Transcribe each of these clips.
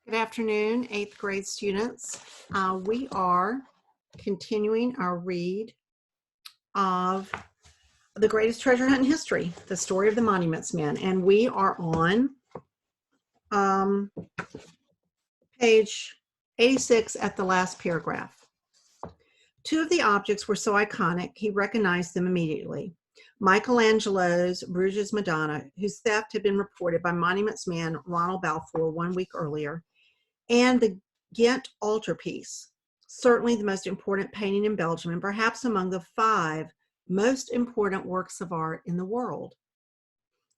Good afternoon, 8th grade students. We are continuing our read of The Greatest Treasure Hunt in History, the story of the Monuments Men, and we are on page 86 at the last paragraph. Two of the objects were so iconic, he recognized them immediately. Michelangelo's Bruges Madonna, whose theft had been reported by Monuments man Ronald Balfour 1 week earlier, and the Ghent altarpiece, certainly the most important painting in Belgium and perhaps among the 5 most important works of art in the world.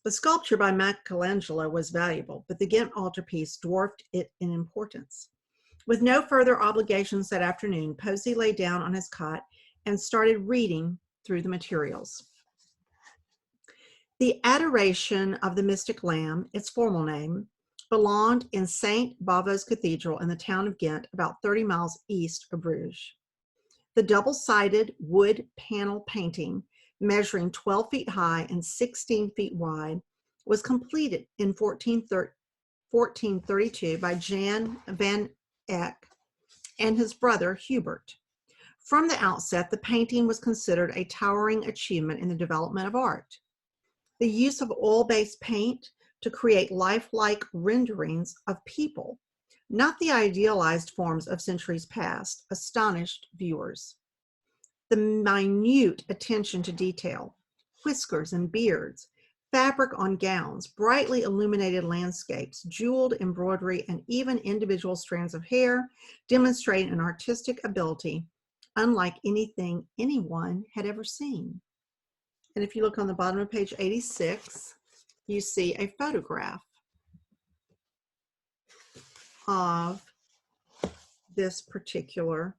The sculpture by Michelangelo was valuable, but the Ghent altarpiece dwarfed it in importance. With no further obligations that afternoon, Posey lay down on his cot and started reading through the materials. The Adoration of the Mystic Lamb, its formal name, belonged in St. Bavo's Cathedral in the town of Ghent, about 30 miles east of Bruges. The double-sided wood panel painting, measuring 12 feet high and 16 feet wide, was completed in 1432 by Jan van Eyck and his brother Hubert. From the outset, the painting was considered a towering achievement in the development of art. The use of oil-based paint to create lifelike renderings of people, not the idealized forms of centuries past, astonished viewers. The minute attention to detail, whiskers and beards, fabric on gowns, brightly illuminated landscapes, jeweled embroidery, and even individual strands of hair demonstrate an artistic ability unlike anything anyone had ever seen. And if you look on the bottom of page 86, you see a photograph of this particular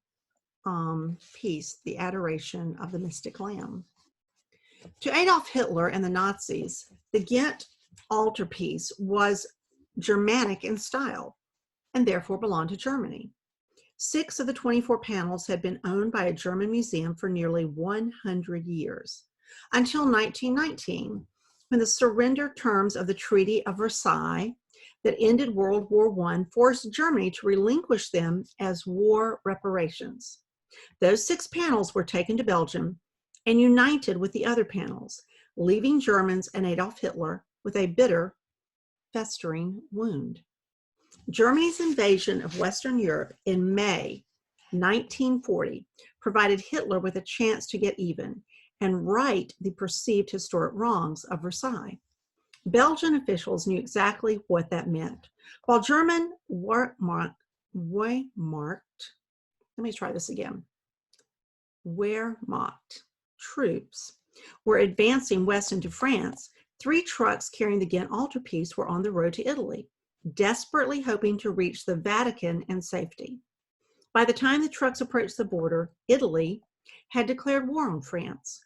piece, the Adoration of the Mystic Lamb. To Adolf Hitler and the Nazis, the Ghent altarpiece was Germanic in style and therefore belonged to Germany. 6 of the 24 panels had been owned by a German museum for nearly 100 years, until 1919, when the surrender terms of the Treaty of Versailles that ended World War I forced Germany to relinquish them as war reparations. Those 6 panels were taken to Belgium and united with the other panels, leaving Germans and Adolf Hitler with a bitter, festering wound. Germany's invasion of Western Europe in May 1940 provided Hitler with a chance to get even and right the perceived historic wrongs of Versailles. Belgian officials knew exactly what that meant. While German Wehrmacht troops were advancing west into France, 3 trucks carrying the Ghent altarpiece were on the road to Italy, desperately hoping to reach the Vatican in safety. By the time the trucks approached the border, Italy had declared war on France.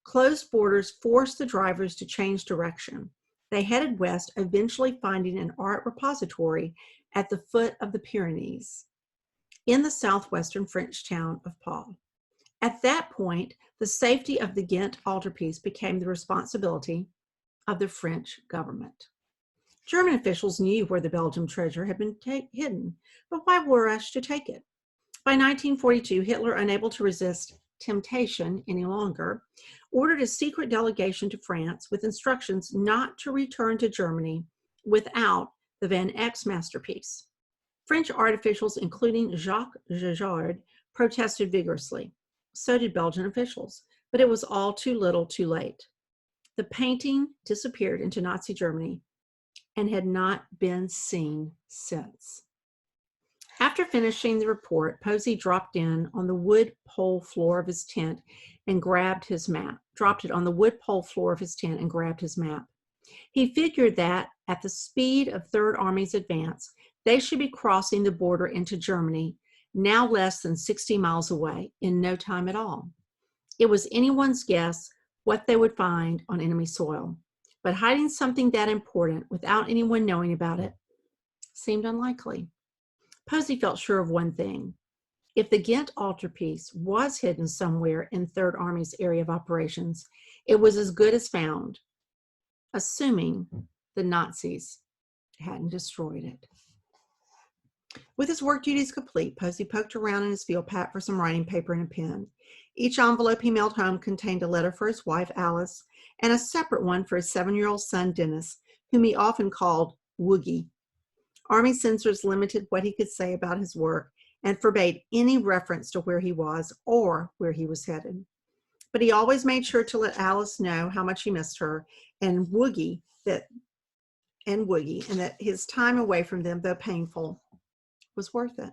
Closed borders forced the drivers to change direction. They headed west, eventually finding an art repository at the foot of the Pyrenees in the southwestern French town of Pau. At that point, the safety of the Ghent altarpiece became the responsibility of the French government. German officials knew where the Belgian treasure had been hidden, but why rush to take it? By 1942, Hitler, unable to resist temptation any longer, ordered a secret delegation to France with instructions not to return to Germany without the Van Eyck's masterpiece. French art officials, including Jacques Jajard, protested vigorously. So did Belgian officials, but it was all too little too late. The painting disappeared into Nazi Germany and had not been seen since. After finishing the report, Posey dropped in on the wood pole floor of his tent and grabbed his map. He figured that at the speed of Third Army's advance, they should be crossing the border into Germany, now less than 60 miles away, in no time at all. It was anyone's guess what they would find on enemy soil, but hiding something that important without anyone knowing about it seemed unlikely. Posey felt sure of one thing. If the Ghent altarpiece was hidden somewhere in Third Army's area of operations, it was as good as found, assuming the Nazis hadn't destroyed it. With his work duties complete, Posey poked around in his field pack for some writing paper and a pen. Each envelope he mailed home contained a letter for his wife, Alice, and a separate one for his 7-year-old son, Dennis, whom he often called Woogie. Army censors limited what he could say about his work and forbade any reference to where he was or where he was headed. But he always made sure to let Alice know how much he missed her and Woogie, and that his time away from them, though painful, was worth it.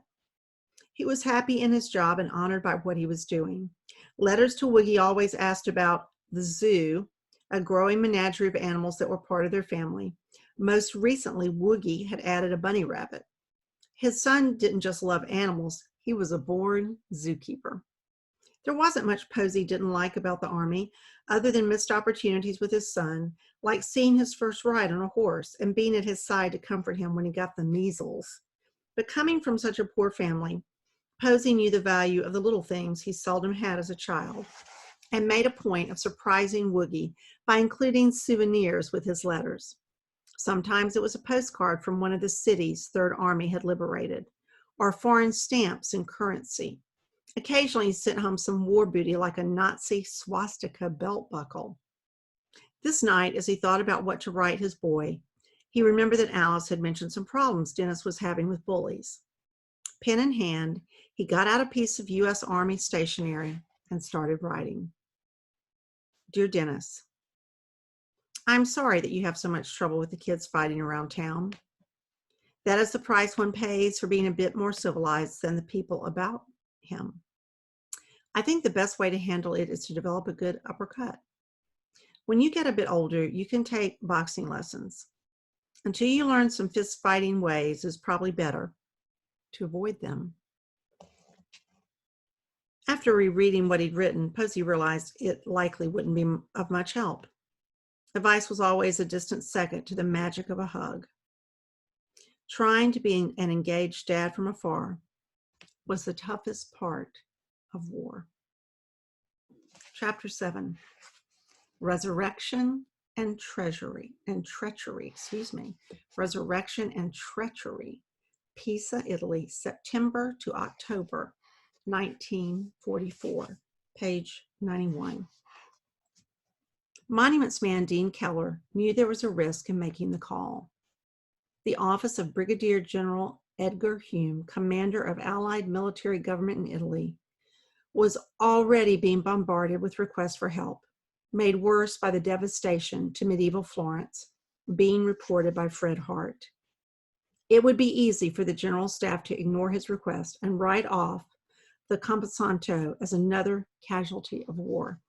He was happy in his job and honored by what he was doing. Letters to Woogie always asked about the zoo, a growing menagerie of animals that were part of their family. Most recently, Woogie had added a bunny rabbit. His son didn't just love animals, he was a born zookeeper. There wasn't much Posey didn't like about the Army, other than missed opportunities with his son, like seeing his first ride on a horse and being at his side to comfort him when he got the measles. But coming from such a poor family, Posey knew the value of the little things he seldom had as a child and made a point of surprising Woogie by including souvenirs with his letters. Sometimes it was a postcard from one of the cities Third Army had liberated, or foreign stamps and currency. Occasionally, he sent home some war booty like a Nazi swastika belt buckle. This night, as he thought about what to write his boy, he remembered that Alice had mentioned some problems Dennis was having with bullies. Pen in hand, he got out a piece of U.S. Army stationery and started writing. Dear Dennis, I'm sorry that you have so much trouble with the kids fighting around town. That is the price one pays for being a bit more civilized than the people about him. I think the best way to handle it is to develop a good uppercut. When you get a bit older, you can take boxing lessons. Until you learn some fist fighting ways, it's probably better to avoid them. After rereading what he'd written, Posey realized it likely wouldn't be of much help. Advice was always a distant second to the magic of a hug. Trying to be an engaged dad from afar was the toughest part of war. Chapter 7, Resurrection and Treachery. Resurrection and Treachery. Pisa, Italy, September to October 1944, page 91. Monuments man Dean Keller knew there was a risk in making the call. The office of Brigadier General Edgar Hume, commander of Allied military government in Italy, was already being bombarded with requests for help, made worse by the devastation to medieval Florence, being reported by Fred Hart. It would be easy for the general staff to ignore his request and write off the Camposanto as another casualty of war.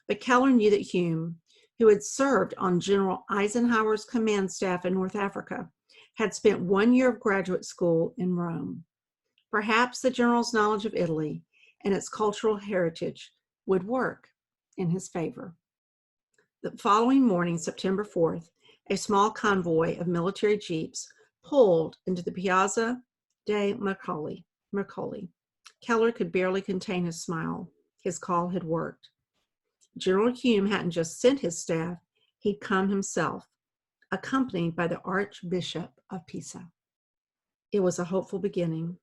But Keller knew that Hume, who had served on General Eisenhower's command staff in North Africa, had spent 1 year of graduate school in Rome. Perhaps the general's knowledge of Italy and its cultural heritage would work in his favor. The following morning, September 4th, a small convoy of military jeeps pulled into the Piazza dei Mircoli. Keller could barely contain his smile. His call had worked. General Hume hadn't just sent his staff, he'd come himself, accompanied by the Archbishop of Pisa. It was a hopeful beginning.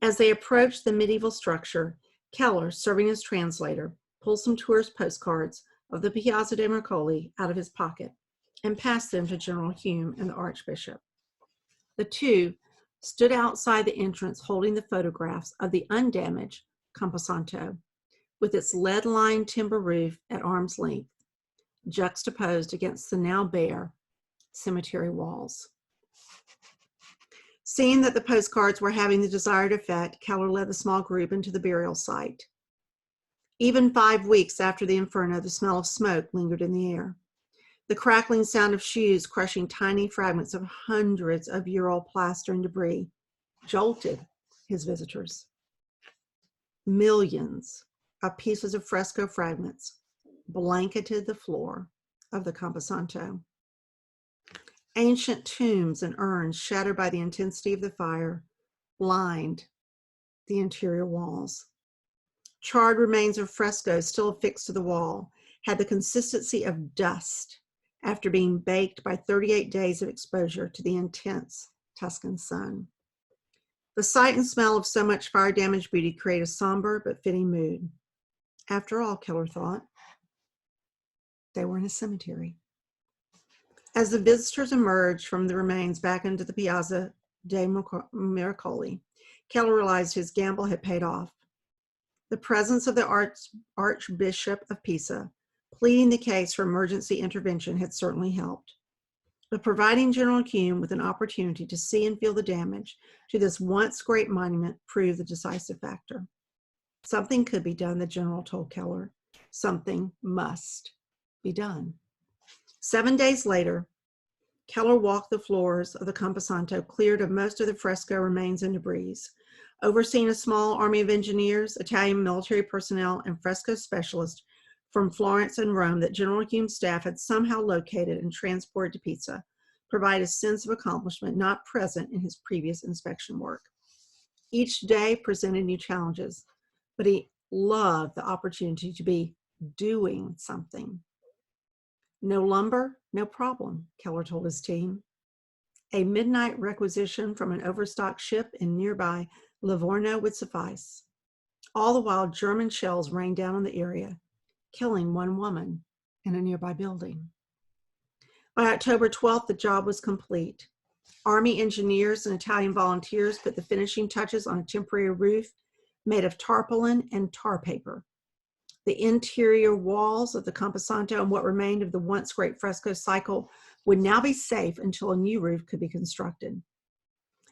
As they approached the medieval structure, Keller, serving as translator, pulled some tourist postcards of the Piazza dei Mircoli out of his pocket and passed them to General Hume and the Archbishop. The two stood outside the entrance holding the photographs of the undamaged Camposanto, with its lead-lined timber roof at arm's length, juxtaposed against the now bare cemetery walls. Seeing that the postcards were having the desired effect, Keller led the small group into the burial site. Even 5 weeks after the inferno, the smell of smoke lingered in the air. The crackling sound of shoes crushing tiny fragments of hundreds of year-old plaster and debris jolted his visitors. Millions of pieces of fresco fragments blanketed the floor of the Camposanto. Ancient tombs and urns, shattered by the intensity of the fire, lined the interior walls. Charred remains of frescoes still affixed to the wall had the consistency of dust after being baked by 38 days of exposure to the intense Tuscan sun. The sight and smell of so much fire-damaged beauty create a somber but fitting mood. After all, Keller thought, they were in a cemetery. As the visitors emerged from the remains back into the Piazza dei Miracoli, Keller realized his gamble had paid off. The presence of the Archbishop of Pisa, pleading the case for emergency intervention, had certainly helped. But providing General Hume with an opportunity to see and feel the damage to this once great monument proved the decisive factor. Something could be done, the general told Keller. Something must be done. 7 days later, Keller walked the floors of the Camposanto, cleared of most of the fresco remains and debris. Overseeing a small army of engineers, Italian military personnel, and fresco specialists from Florence and Rome that General Hume's staff had somehow located and transported to Pisa, provide a sense of accomplishment not present in his previous inspection work. Each day presented new challenges, but he loved the opportunity to be doing something. No lumber, no problem, Keller told his team. A midnight requisition from an overstocked ship in nearby Livorno would suffice. All the while, German shells rained down on the area, killing one woman in a nearby building. By October 12th, the job was complete. Army engineers and Italian volunteers put the finishing touches on a temporary roof made of tarpaulin and tar paper. The interior walls of the Camposanto and what remained of the once great fresco cycle would now be safe until a new roof could be constructed.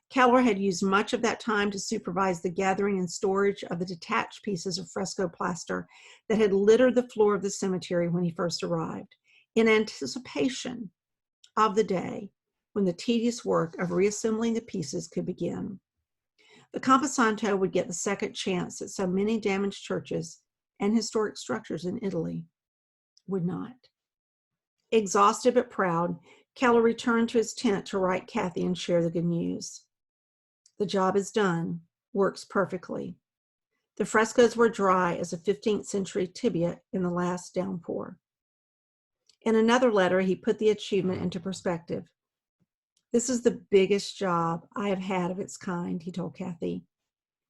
Keller had used much of that time to supervise the gathering and storage of the detached pieces of fresco plaster that had littered the floor of the cemetery when he first arrived, in anticipation of the day when the tedious work of reassembling the pieces could begin. The Camposanto would get the second chance that so many damaged churches and historic structures in Italy would not. Exhausted but proud, Keller returned to his tent to write Kathy and share the good news. The job is done, works perfectly. The frescoes were dry as a 15th century tibia in the last downpour. In another letter, he put the achievement into perspective. This is the biggest job I have had of its kind, he told Kathy.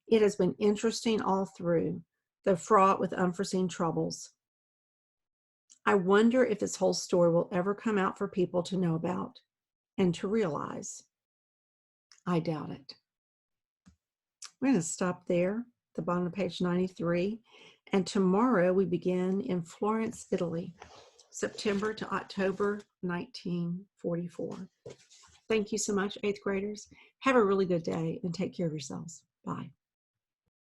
It has been interesting all through, though fraught with unforeseen troubles. I wonder if this whole story will ever come out for people to know about and to realize. I doubt it. We're going to stop there, at the bottom of page 93. And tomorrow we begin in Florence, Italy, September to October 1944. Thank you so much, 8th graders. Have a really good day and take care of yourselves. Bye.